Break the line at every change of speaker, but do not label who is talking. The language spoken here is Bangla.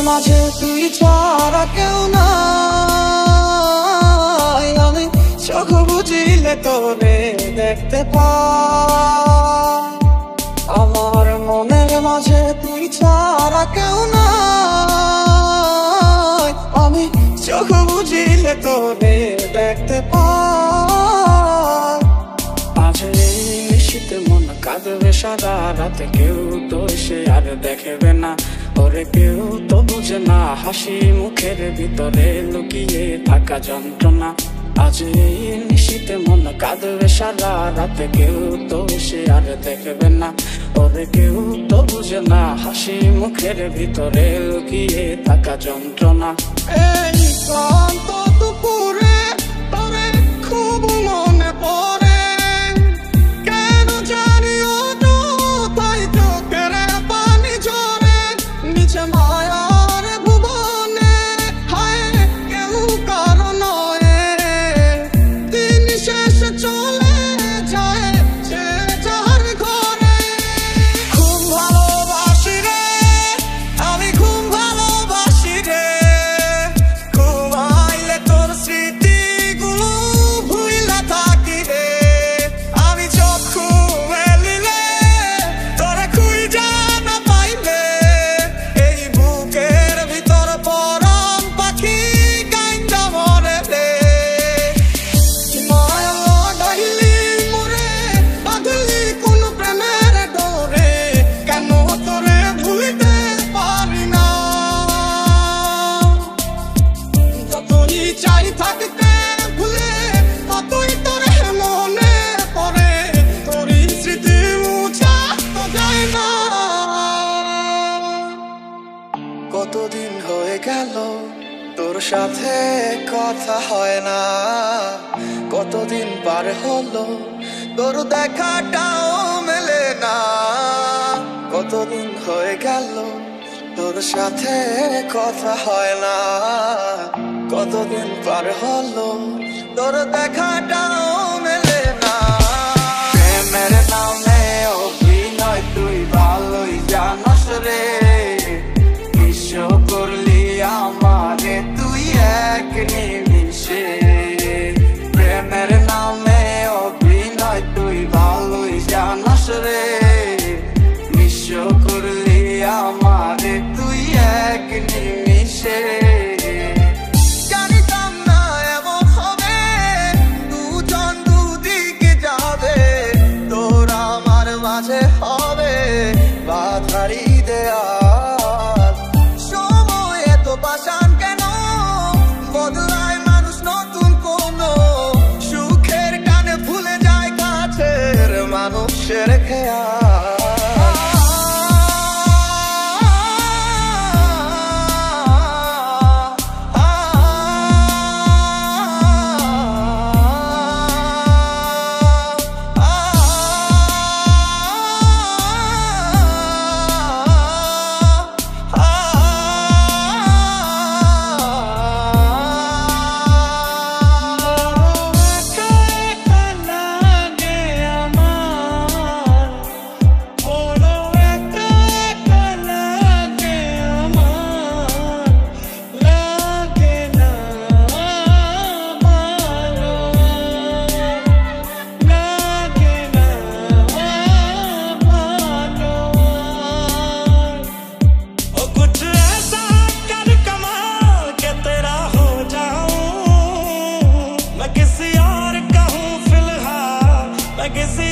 মাঝে তুই ছাড়া কেউ নাই, আমি চোখ বুঝিলে তোরে দেখতে পাই। আমার মনের মাঝে তুই ছাড়া কেউ নাই, আমি চোখ বুঝিলে তোরে দেখতে পাই। আজ এই নিশীথে মন কাঁদবে সারা রাতে, কেউ তো এসে আর দেখবে না, ওরে কেউ তো বুঝে না হাসি মুখের ভিতরে লুকিয়ে থাকা যন্ত্রণা। আজ এই নিশীথে মন কাঁদবে সারা রাতে, কেউ তো এসে আর দেখবে না, ওরে কেউ তো বুঝে না হাসি মুখের ভিতরে লুকিয়ে থাকা যন্ত্রণা। এই ক্লান্ত দুপুরে তোরে খুব মনে পড়ে, কেন জানিও তো তাই চোখের পানি ঝরে। নিচে মায়ার ভুবনে হায় কেউ কারো নয়, দিন শেষে চলে যায় যে যার ঘরে। খুব ভালোবাসি রে আমি, খুব ভালোবাসি রে, ঘুমাইলে তোর স্মৃতিগুলো ভুইলা থাকি রে। আমি চক্ষু মেলিলে তোরে খুঁজা না পাইলে, এই বুকের ভিতর পরাণ পাখি কাইন্দা মরে রে। মায়া ডাইলি মোরে বাঁধলি কোন প্রেমের ডোরে, কেন তোরে ভুলিতে পারি না। যতই চাই থাকতে ভুলে ততই তোরে মনে পড়ে, তোরই স্মৃতি মুছা তো যায় না। কতদিন হয়ে গেল তোর সাথে কথা হয় না, কতদিন পার হলো তোর দেখাটাও মেলে না। কতদিন হয়ে গেল তোর সাথে কথা হয় না, কতদিন পার হলো তোর দেখাটাও মেলে না। প্রেমের নামে অভিনয় তুই ভালোই জানস রে, বিশ্ব করলি আমারে তুই এক নিমিষে। প্রেমের নামে অভিনয় তুই ভালোই জানস রে, বিশ্ব করলি আমারে তুই এক নিমিষে। জানিতাম না এমন হবে, দুজন দুদিকে যাবে, তোর আমার মাঝে হবে বাধারি দেয়াল। সময় এত পাষাণ কেন, বদলায় মানুষ নতুন কোন সুখের টানে ভুলে যায় কাছের মানুষের খেয়াল।
मैं किसी